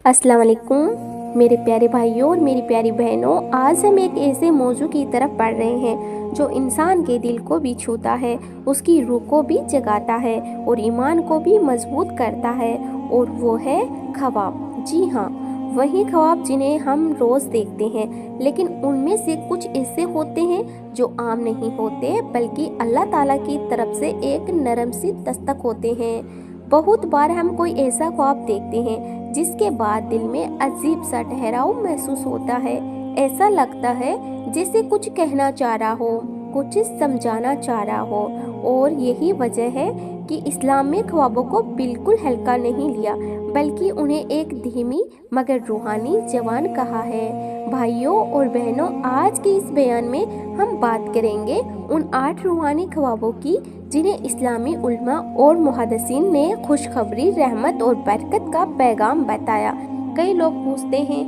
अस्सलाम वालेकुम मेरे प्यारे भाइयों और मेरी प्यारी बहनों। आज हम एक ऐसे मौजू की तरफ पढ़ रहे हैं जो इंसान के दिल को भी छूता है, उसकी रूह को भी जगाता है और ईमान को भी मजबूत करता है, और वो है ख्वाब। जी हाँ, वही ख्वाब जिन्हें हम रोज़ देखते हैं, लेकिन उनमें से कुछ ऐसे होते हैं जो आम नहीं होते, बल्कि अल्लाह ताला की तरफ से एक नरम सी दस्तक होते हैं। बहुत बार हम कोई ऐसा ख्वाब देखते हैं जिसके बाद दिल में अजीब सा ठहराव महसूस होता है। ऐसा लगता है जैसे कुछ कहना चाह रहा हो, कुछ समझाना चाह रहा हो। और यही वजह है कि इस्लाम में ख्वाबों को बिल्कुल हल्का नहीं लिया, बल्कि उन्हें एक धीमी मगर रूहानी जवान कहा है। भाइयों और बहनों, आज के इस बयान में हम बात करेंगे उन 8 रूहानी ख्वाबों की जिन्हें इस्लामी उल्मा और मुहद्दिसीन ने खुशखबरी, रहमत और बरकत का पैगाम बताया। कई लोग पूछते हैं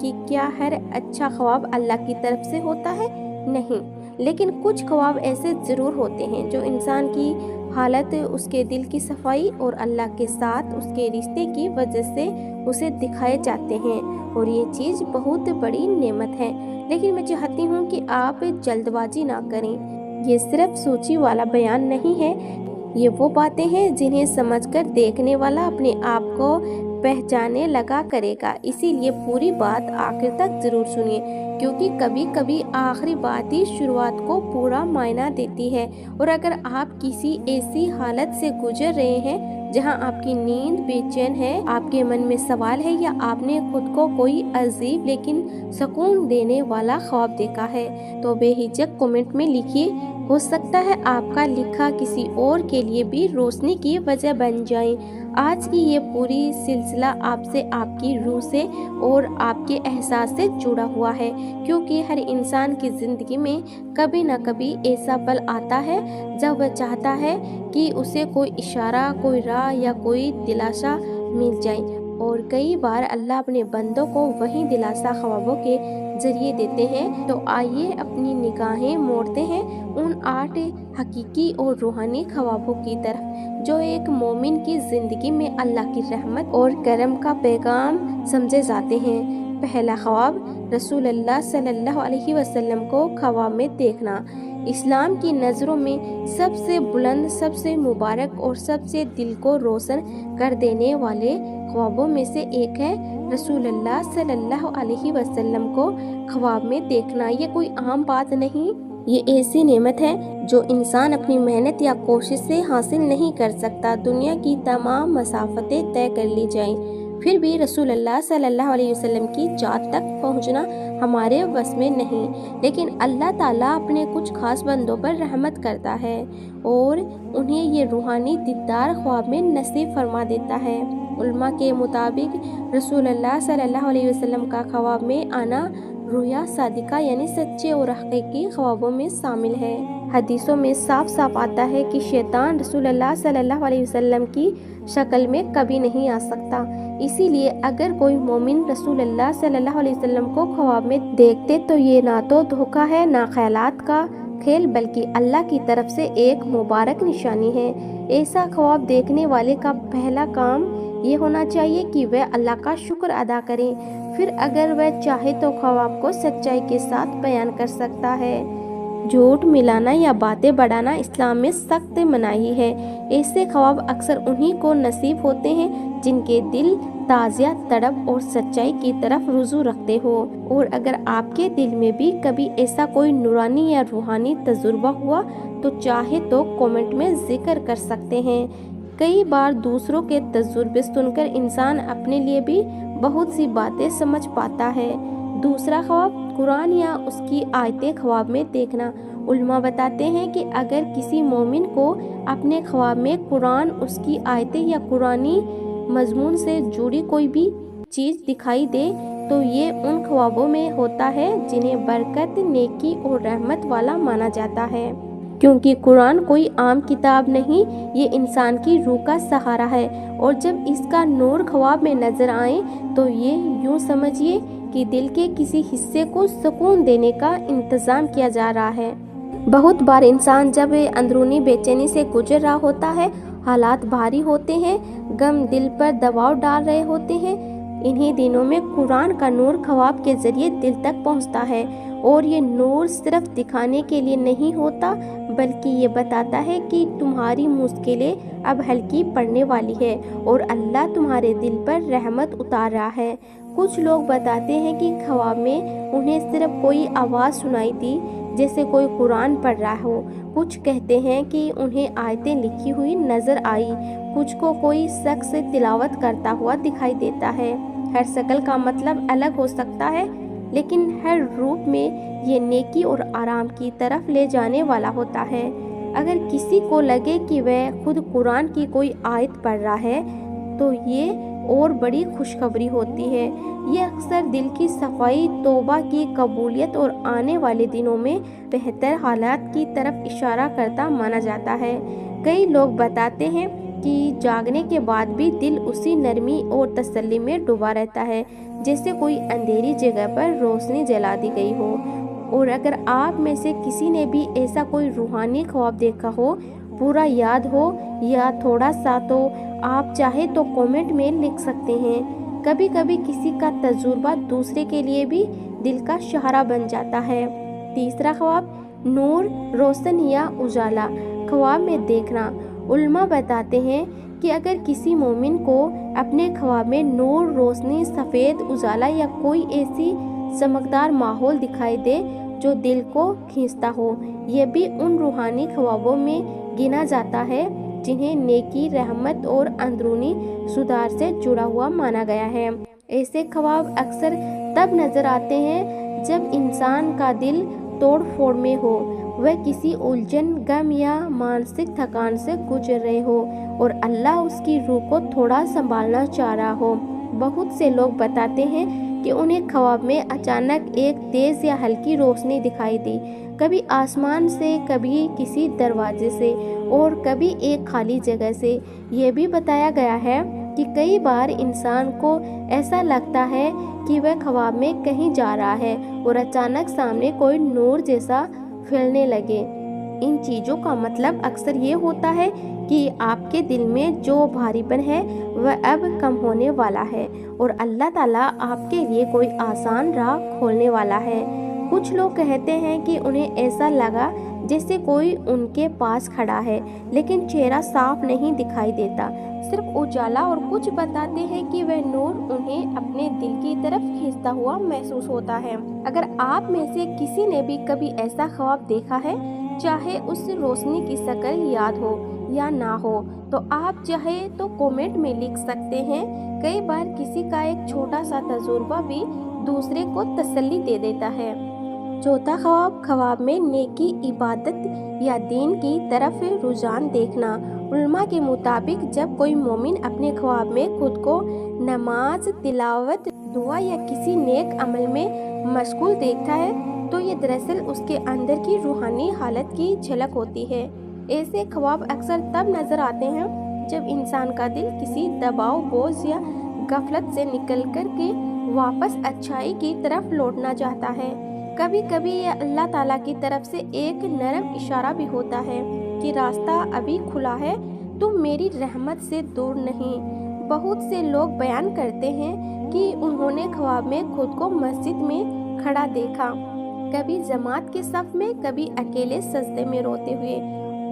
कि क्या हर अच्छा ख्वाब अल्लाह की तरफ से होता है? नहीं, लेकिन कुछ ख्वाब ऐसे ज़रूर होते हैं जो इंसान की हालत, उसके दिल की सफाई और अल्लाह के साथ उसके रिश्ते की वजह से उसे दिखाए जाते हैं, और ये चीज़ बहुत बड़ी नेमत है। लेकिन मैं चाहती हूँ कि आप जल्दबाजी ना करें। ये सिर्फ सोची वाला बयान नहीं है, ये वो बातें हैं जिन्हें समझकर देखने वाला अपने आप को पहचाने लगा करेगा। इसीलिए पूरी बात आखिर तक जरूर सुनिए, क्योंकि कभी कभी आखिरी बात ही शुरुआत को पूरा मायना देती है। और अगर आप किसी ऐसी हालत से गुजर रहे हैं जहां आपकी नींद बेचैन है, आपके मन में सवाल है, या आपने खुद को कोई अजीब लेकिन सुकून देने वाला ख्वाब देखा है, तो बेहिचक कमेंट में लिखिए। हो सकता है आपका लिखा किसी और के लिए भी रोशनी की वजह बन जाए। आज की ये पूरी सिलसिला आपसे, आपकी रूह से और आपके एहसास से जुड़ा हुआ है, क्योंकि हर इंसान की ज़िंदगी में कभी ना कभी ऐसा पल आता है जब वह चाहता है कि उसे कोई इशारा, कोई राह या कोई दिलासा मिल जाए। और कई बार अल्लाह अपने बंदों को वही दिलासा ख्वाबों के जरिए देते हैं। तो आइए अपनी निगाहें मोड़ते हैं उन 8 हकीकी और रूहानी ख्वाबों की तरफ, जो एक मोमिन की ज़िंदगी में अल्लाह की रहमत और करम का पैगाम समझे जाते हैं। पहला ख्वाब, रसूलुल्लाह सल्लल्लाहु अलैहि वसल्लम को ख्वाब में देखना। इस्लाम की नज़रों में सबसे बुलंद, सबसे मुबारक और सबसे दिल को रोशन कर देने वाले ख्वाबों में से एक है रसूलुल्लाह सल्लल्लाहु अलैहि वसल्लम को ख्वाब में देखना। ये कोई आम बात नहीं, ये ऐसी नेमत है जो इंसान अपनी मेहनत या कोशिश से हासिल नहीं कर सकता। दुनिया की तमाम मसाफतें तय कर ली जाएं, फिर भी रसूलुल्लाह सल्लल्लाहु अलैहि वसल्लम की जात तक पहुंचना हमारे बस में नहीं। लेकिन अल्लाह ताला अपने कुछ खास बंदों पर रहमत करता है और उन्हें ये रूहानी दीदार ख्वाब में नसीब फरमा देता है। उल्मा के मुताबिक रसूलुल्लाह सल्लल्लाहु अलैहि वसल्लम का ख्वाब में आना रुया सादिका यानी सच्चे और हकीकी ख्वाबों में शामिल है। हदीसों में साफ साफ आता है कि शैतान रसूलुल्लाह सल्लल्लाहु अलैहि वसल्लम की शक्ल में कभी नहीं आ सकता। इसीलिए अगर कोई मोमिन रसूलुल्लाह सल्लल्लाहु अलैहि वसल्लम को ख्वाब में देखते तो ये ना तो धोखा है, ना ख्यालात का खेल, बल्कि अल्लाह की तरफ से एक मुबारक निशानी है। ऐसा ख्वाब देखने वाले का पहला काम ये होना चाहिए कि वह अल्लाह का शुक्र अदा करें। फिर अगर वह चाहे तो ख्वाब को सच्चाई के साथ बयान कर सकता है। झूठ मिलाना या बातें बढ़ाना इस्लाम में सख्त मनाही है। ऐसे ख्वाब अक्सर उन्हीं को नसीब होते हैं जिनके दिल ताज़िया, तड़प और सच्चाई की तरफ रुजू रखते हो। और अगर आपके दिल में भी कभी ऐसा कोई नूरानी या रूहानी तजुर्बा हुआ तो चाहे तो कमेंट में जिक्र कर सकते हैं। कई बार दूसरों के तजुर्बे सुनकर इंसान अपने लिए भी बहुत सी बातें समझ पाता है। दूसरा ख्वाब, कुरान या उसकी आयतें ख्वाब में देखना। उल्मा बताते हैं कि अगर किसी मोमिन को अपने ख्वाब में कुरान, उसकी आयतें या कुरानी मजमून से जुड़ी कोई भी चीज़ दिखाई दे तो ये उन ख्वाबों में होता है जिन्हें बरकत, नेकी और रहमत वाला माना जाता है। क्योंकि कुरान कोई आम किताब नहीं, ये इंसान की रूह का सहारा है, और जब इसका नूर ख्वाब में नजर आए तो ये यूं समझिए कि दिल के किसी हिस्से को सुकून देने का इंतज़ाम किया जा रहा है। बहुत बार इंसान जब अंदरूनी बेचैनी से गुजर रहा होता है, हालात भारी होते हैं, गम दिल पर दबाव डाल रहे होते हैं, انہی دنوں میں قرآن کا نور ख्वाब کے ذریعے دل تک پہنچتا ہے، اور یہ نور صرف دکھانے کے لیے نہیں ہوتا بلکہ یہ بتاتا ہے کہ تمہاری مشکلیں اب ہلکی پڑنے والی ہے اور اللہ تمہارے دل پر رحمت اتار رہا ہے۔ کچھ لوگ بتاتے ہیں کہ خواب میں انہیں صرف کوئی آواز سنائی دی جیسے کوئی قرآن پڑھ رہا ہو، کچھ کہتے ہیں کہ انہیں آیتیں لکھی ہوئی نظر آئی، کچھ کو کوئی شخص تلاوت کرتا ہوا دکھائی دیتا ہے۔ ہر شکل کا مطلب الگ ہو سکتا ہے، لیکن ہر روپ میں یہ نیکی اور آرام کی طرف لے جانے والا ہوتا ہے۔ اگر کسی کو لگے کہ وہ خود قرآن کی کوئی آیت پڑھ رہا ہے تو یہ اور بڑی خوشخبری ہوتی ہے۔ یہ اکثر دل کی صفائی، توبہ کی قبولیت اور آنے والے دنوں میں بہتر حالات کی طرف اشارہ کرتا مانا جاتا ہے۔ کئی لوگ بتاتے ہیں کہ جاگنے کے بعد بھی دل اسی نرمی اور تسلی میں ڈوبا رہتا ہے جیسے کوئی اندھیری جگہ پر روشنی جلا دی گئی ہو۔ اور اگر آپ میں سے کسی نے بھی ایسا کوئی روحانی خواب دیکھا ہو، پورا یاد ہو یا تھوڑا سا، تو آپ چاہے تو کامنٹ میں لکھ سکتے ہیں۔ کبھی کبھی کسی کا تجربہ دوسرے کے لیے بھی دل کا سہارا بن جاتا ہے۔ تیسرا خواب، نور، روشن یا اجالا خواب میں دیکھنا۔ علماء بتاتے ہیں کہ اگر کسی مومن کو اپنے خواب میں نور، روشنی، سفید اجالا یا کوئی ایسی چمکدار ماحول دکھائی دے جو دل کو کھینچتا ہو، یہ بھی ان روحانی خوابوں میں گنا جاتا ہے جنہیں نیکی، رحمت اور اندرونی سدھار سے جڑا ہوا مانا گیا ہے۔ ایسے خواب اکثر تب نظر آتے ہیں جب انسان کا دل توڑ پھوڑ میں ہو، وہ کسی الجھن، غم یا مانسک تھکان سے گزر رہے ہو اور اللہ اس کی روح کو تھوڑا سنبھالنا چاہ رہا ہو۔ بہت سے لوگ بتاتے ہیں کہ انہیں خواب میں اچانک ایک تیز یا ہلکی روشنی دکھائی دی، کبھی آسمان سے، کبھی کسی دروازے سے اور کبھی ایک خالی جگہ سے۔ یہ بھی بتایا گیا ہے کہ کئی بار انسان کو ایسا لگتا ہے کہ وہ خواب میں کہیں جا رہا ہے اور اچانک سامنے کوئی نور جیسا پھیلنے لگے۔ ان چیزوں کا مطلب اکثر یہ ہوتا ہے کہ آپ کے دل میں جو بھاری پن ہے وہ اب کم ہونے والا ہے اور اللہ تعالیٰ آپ کے لیے کوئی آسان راہ کھولنے والا ہے۔ کچھ لوگ کہتے ہیں کہ انہیں ایسا لگا جیسے کوئی ان کے پاس کھڑا ہے لیکن چہرہ صاف نہیں دکھائی دیتا، صرف اجالا، اور کچھ بتاتے ہیں کہ وہ نور انہیں اپنے دل کی طرف کھینچتا ہوا محسوس ہوتا ہے۔ اگر آپ میں سے کسی نے بھی کبھی ایسا خواب دیکھا ہے، چاہے اس روشنی کی شکل یاد ہو یا نہ ہو، تو آپ چاہے تو کامنٹ میں لکھ سکتے ہیں۔ کئی بار کسی کا ایک چھوٹا سا تجربہ بھی دوسرے کو تسلی دے دیتا ہے۔ چوتھا خواب، خواب میں نیکی، عبادت یا دین کی طرف رجحان دیکھنا۔ علماء کے مطابق جب کوئی مومن اپنے خواب میں خود کو نماز، تلاوت، دعا یا کسی نیک عمل میں مشغول دیکھتا ہے تو یہ دراصل اس کے اندر کی روحانی حالت کی جھلک ہوتی ہے۔ ایسے خواب اکثر تب نظر آتے ہیں جب انسان کا دل کسی دباؤ، بوجھ یا غفلت سے نکل کر کے واپس اچھائی کی طرف لوٹنا چاہتا ہے۔ کبھی کبھی یہ اللہ تعالیٰ کی طرف سے ایک نرم اشارہ بھی ہوتا ہے کہ راستہ ابھی کھلا ہے، تم میری رحمت سے دور نہیں۔ بہت سے لوگ بیان کرتے ہیں کہ انہوں نے خواب میں خود کو مسجد میں کھڑا دیکھا، کبھی جماعت کے صف میں، کبھی اکیلے سجدے میں روتے ہوئے۔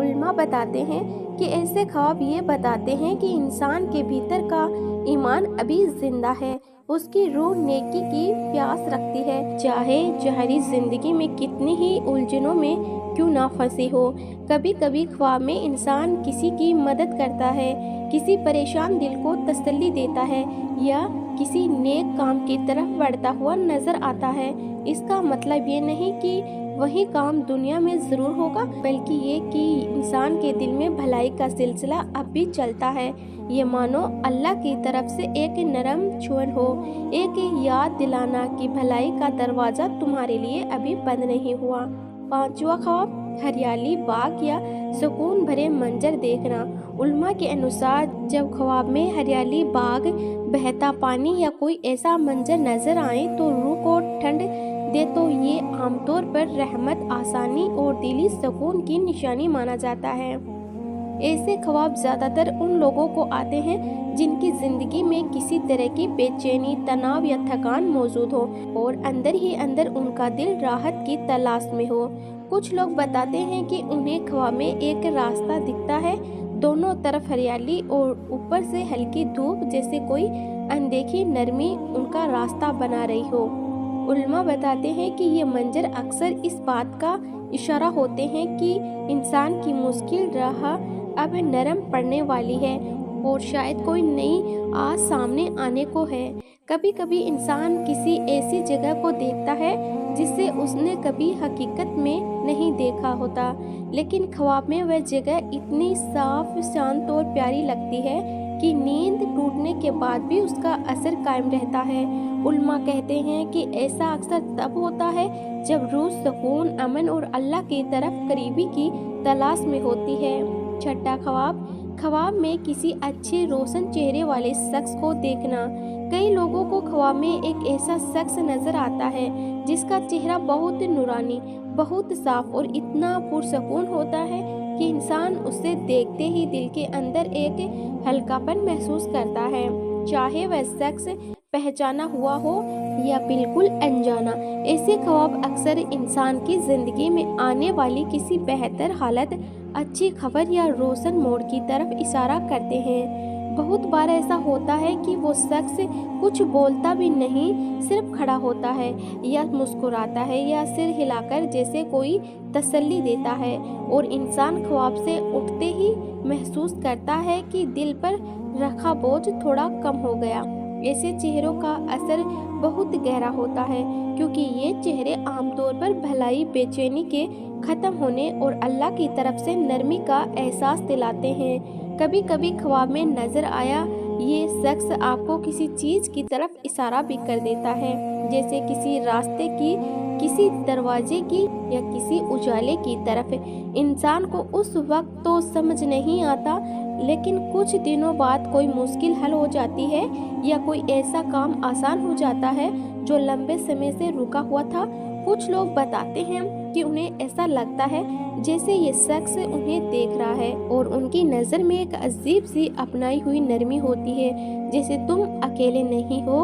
علماء بتاتے ہیں کہ ایسے خواب یہ بتاتے ہیں کہ انسان کے بھیتر کا ایمان ابھی زندہ ہے، اس کی روح نیکی کی پیاس رکھتی ہے، چاہے ظاہری زندگی میں کتنی ہی الجھنوں میں کیوں نہ پھنسی ہو۔ کبھی کبھی خواب میں انسان کسی کی مدد کرتا ہے، کسی پریشان دل کو تسلی دیتا ہے یا کسی نیک کام کی طرف بڑھتا ہوا نظر آتا ہے۔ اس کا مطلب یہ نہیں کہ وہی کام دنیا میں ضرور ہوگا، بلکہ یہ کہ انسان کے دل میں بھلائی کا سلسلہ اب بھی چلتا ہے۔ یہ مانو اللہ کی طرف سے ایک نرم چھوڑ ہو، ایک یاد دلانا کہ بھلائی کا دروازہ تمہارے لیے ابھی بند نہیں ہوا۔ پانچواں خواب، ہریالی، باغ یا سکون بھرے منظر دیکھنا۔ علماء کے انوسار جب خواب میں ہریالی، باغ، بہتا پانی یا کوئی ایسا منظر نظر آئے تو روح کو ٹھنڈ دے تو یہ عام طور پر رحمت، آسانی اور دلی سکون کی نشانی مانا جاتا ہے۔ ऐसे ख्वाब ज़्यादातर उन लोगों को आते हैं जिनकी ज़िंदगी में किसी तरह की बेचैनी, तनाव या थकान मौजूद हो और अंदर ही अंदर उनका दिल राहत की तलाश में हो। कुछ लोग बताते हैं कि उन्हें ख्वाब में एक रास्ता दिखता है, दोनों तरफ हरियाली और ऊपर से हल्की धूप, जैसे कोई अनदेखी नरमी उनका रास्ता बना रही हो। उलमा बताते हैं कि ये मंजर अक्सर इस बात का इशारा होते हैं कि इंसान की मुश्किल राह अब नरम पड़ने वाली है और शायद कोई नई आस सामने आने को है। कभी कभी इंसान किसी ऐसी जगह को देखता है जिसे उसने कभी हकीकत में नहीं देखा होता, लेकिन ख्वाब में वह जगह इतनी साफ, शांत और प्यारी लगती है कि नींद टूटने के बाद भी उसका असर कायम रहता है। उल्मा कहते हैं कि ऐसा अक्सर तब होता है जब रूह सुकून, अमन और अल्लाह की तरफ करीबी की तलाश में होती है। छठा ख्वाब, ख्वाब में किसी अच्छे रोशन चेहरे वाले शख्स को देखना। कई लोगों को ख्वाब में एक ऐसा शख्स नजर आता है जिसका चेहरा बहुत नूरानी, बहुत साफ और इतना पुरसकून होता है कि इंसान उसे देखते ही दिल के अंदर एक हल्कापन महसूस करता है, चाहे वह शख्स पहचाना हुआ हो या बिल्कुल अनजाना। ऐसे ख्वाब अक्सर इंसान की जिंदगी में आने वाली किसी बेहतर हालत, अच्छी खबर या रोशन मोड़ की तरफ इशारा करते हैं। बहुत बार ऐसा होता है कि वो शख्स कुछ बोलता भी नहीं, सिर्फ खड़ा होता है या मुस्कुराता है या सिर हिलाकर जैसे कोई तसल्ली देता है और इंसान ख्वाब से उठते ही महसूस करता है कि दिल पर रखा बोझ थोड़ा कम हो गया। ऐसे चेहरों का असर बहुत गहरा होता है क्योंकि ये चेहरे आमतौर पर भलाई, बेचैनी के खत्म होने और अल्लाह की तरफ से नरमी का एहसास दिलाते हैं। कभी कभी ख्वाब में नजर आया ये शख्स आपको किसी चीज की तरफ इशारा भी कर देता है, जैसे किसी रास्ते की, किसी दरवाजे की या किसी उजाले की तरफ। इंसान को उस वक्त तो समझ नहीं आता, लेकिन कुछ दिनों बाद कोई मुश्किल हल हो जाती है या कोई ऐसा काम आसान हो जाता है जो लंबे समय से रुका हुआ था। कुछ लोग बताते हैं कि उन्हें ऐसा लगता है जैसे ये शख्स उन्हें देख रहा है और उनकी नज़र में एक अजीब सी अपनाई हुई नरमी होती है, जैसे तुम अकेले नहीं हो।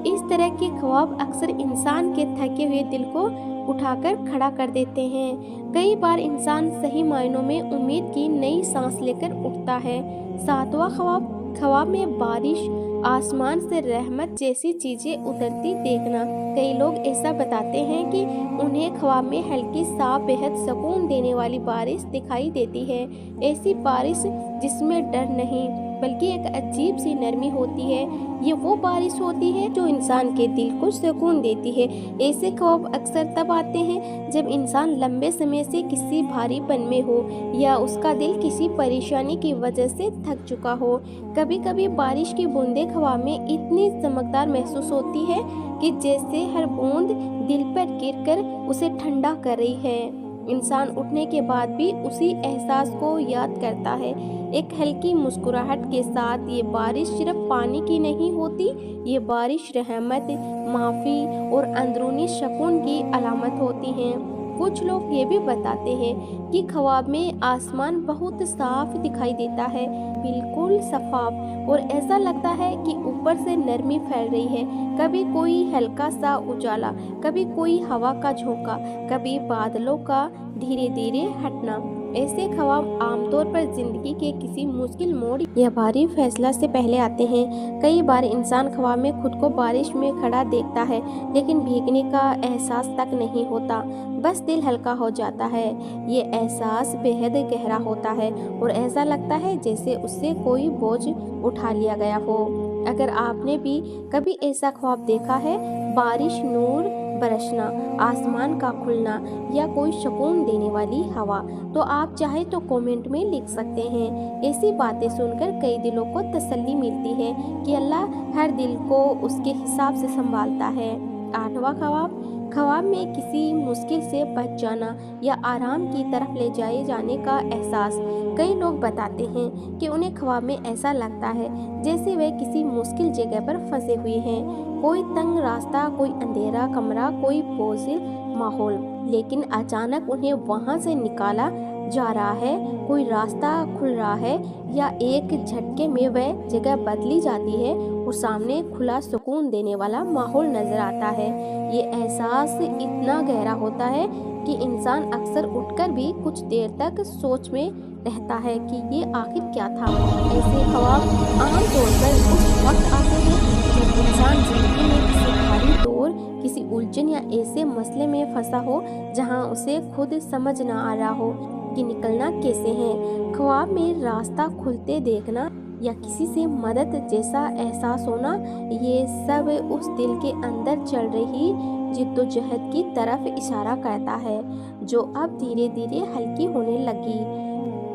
इस तरह के ख्वाब अक्सर इंसान के थके हुए दिल को उठाकर खड़ा कर देते हैं। कई बार इंसान सही मायनों में उम्मीद की नई सांस लेकर उठता है। सातवां ख्वाब, ख्वाब में बारिश, आसमान से रहमत जैसी चीजें उतरती देखना। कई लोग ऐसा बताते हैं कि उन्हें ख्वाब में हल्की साफ, बेहद सुकून देने वाली बारिश दिखाई देती है। ऐसी बारिश जिसमें डर नहीं बल्कि एक अजीब सी नरमी होती है। ये वो बारिश होती है जो इंसान के दिल को सुकून देती है। ऐसे ख्वाब अक्सर तब आते हैं जब इंसान लंबे समय से किसी भारीपन में हो या उसका दिल किसी परेशानी की वजह से थक चुका हो। कभी कभी बारिश की बूंदें ख्वाब में इतनी चमकदार महसूस होती है कि जैसे हर बूंद दिल पर गिरकर उसे ठंडा कर रही है। इंसान उठने के बाद भी उसी एहसास को याद करता है। एक हल्की मुस्कुराहट के साथ ये बारिश सिर्फ पानी की नहीं होती, ये बारिश रहमत, माफ़ी और अंदरूनी सुकून की अलामत होती हैं। कुछ लोग ये भी बताते हैं कि ख्वाब में आसमान बहुत साफ दिखाई देता है, बिल्कुल शफाफ, और ऐसा लगता है कि ऊपर से नरमी फैल रही है। कभी कोई हल्का सा उजाला, कभी कोई हवा का झोंका, कभी बादलों का धीरे धीरे हटना। ऐसे ख्वाब आमतौर पर जिंदगी के किसी मुश्किल मोड़ या भारी फैसला से पहले आते हैं। कई बार इंसान ख्वाब में खुद को बारिश में खड़ा देखता है, लेकिन भीगने का एहसास तक नहीं होता, बस दिल हल्का हो जाता है। ये एहसास बेहद गहरा होता है और ऐसा लगता है जैसे उससे कोई बोझ उठा लिया गया हो। अगर आपने भी कभी ऐसा ख्वाब देखा है, बारिश, नूर बरसना, आसमान का खुलना या कोई सुकून देने वाली हवा, तो आप चाहे तो कमेंट में लिख सकते हैं। ऐसी बातें सुनकर कई दिलों को तसल्ली मिलती है कि अल्लाह हर दिल को उसके हिसाब से संभालता है। आठवां ख्वाब, ख्वाब में किसी मुश्किल से बच जाना या आराम की तरफ ले जाए जाने का एहसास। कई लोग बताते हैं कि उन्हें ख्वाब में ऐसा लगता है जैसे वे किसी मुश्किल जगह पर फंसे हुए हैं, कोई तंग रास्ता, कोई अंधेरा कमरा, कोई बोझिल माहौल, लेकिन अचानक उन्हें वहां से निकाला जा रहा है, कोई रास्ता खुल रहा है या एक झटके में वह जगह बदली जाती है और सामने खुला सुकून देने वाला माहौल नजर आता है। ये एहसास इतना गहरा होता है कि इंसान अक्सर उठकर भी कुछ देर तक सोच में रहता है कि ये आखिर क्या था। ऐसे ख्वाब आमतौर पर उस वक्त आते हैं जब इंसान जिंदगी में किसी भारी दौर, किसी उलझन या ऐसे मसले में फंसा हो जहां उसे खुद समझ ना आ रहा हो कि निकलना कैसे है। ख्वाब में रास्ता खुलते देखना या किसी से मदद जैसा एहसास होना, ये सब उस दिल के अंदर चल रही जिद्दोजहद की तरफ इशारा करता है जो अब धीरे धीरे हल्की होने लगी।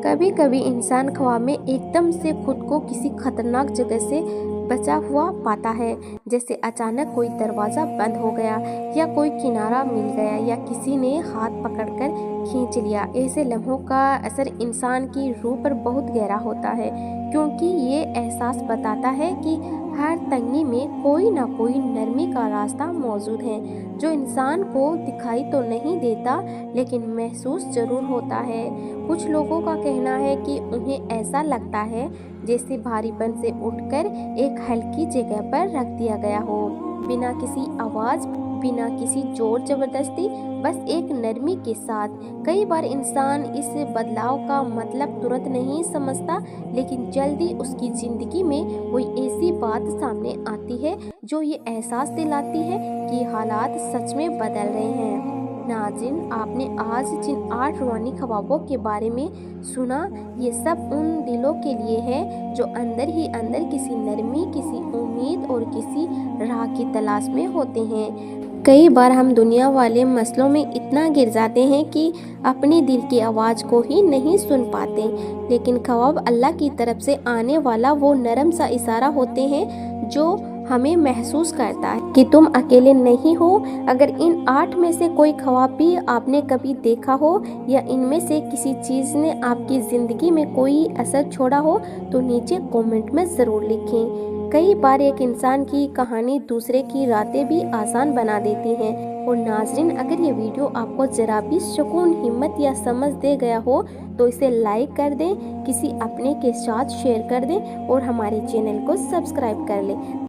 कभी कभी इंसान ख्वाब में एकदम से खुद को किसी खतरनाक जगह से बचा हुआ पाता है, जैसे अचानक कोई दरवाज़ा बंद हो गया या कोई किनारा मिल गया या किसी ने हाथ पकड़कर खींच लिया। ऐसे लम्हों का असर इंसान की रूह पर बहुत गहरा होता है, क्योंकि ये एहसास बताता है कि हर तंगी में कोई ना कोई नरमी का रास्ता मौजूद है, जो इंसान को दिखाई तो नहीं देता लेकिन महसूस ज़रूर होता है। कुछ लोगों का कहना है कि उन्हें ऐसा लगता है जैसे भारीपन से उठकर एक हल्की जगह पर रख दिया गया हो, बिना किसी आवाज़, बिना किसी जोर जबरदस्ती, बस एक नरमी के साथ। कई बार इंसान इस बदलाव का मतलब तुरंत नहीं समझता, लेकिन जल्दी उसकी ज़िंदगी में कोई ऐसी बात सामने आती है जो ये एहसास दिलाती है कि हालात सच में बदल रहे हैं। नाज़रीन, आपने आज जिन 8 रूहानी ख्वाबों के बारे में सुना, ये सब उन दिलों के लिए है जो अंदर ही अंदर किसी नरमी, किसी उम्मीद और किसी राह की तलाश में होते हैं। कई बार हम दुनिया वाले मसलों में इतना गिर जाते हैं कि अपने दिल की आवाज़ को ही नहीं सुन पाते, लेकिन ख्वाब अल्लाह की तरफ से आने वाला वो नरम सा इशारा होते हैं जो हमें महसूस करता है कि तुम अकेले नहीं हो। अगर इन 8 में से कोई ख्वाब भी आपने कभी देखा हो या इनमें से किसी चीज़ ने आपकी ज़िंदगी में कोई असर छोड़ा हो, तो नीचे कमेंट में ज़रूर लिखें। कई बार एक इंसान की कहानी दूसरे की रातें भी आसान बना देती हैं। और नाज़रीन, अगर ये वीडियो आपको ज़रा भी सुकून, हिम्मत या समझ दे गया हो तो इसे लाइक कर दें, किसी अपने के साथ शेयर कर दें और हमारे चैनल को सब्सक्राइब कर लें।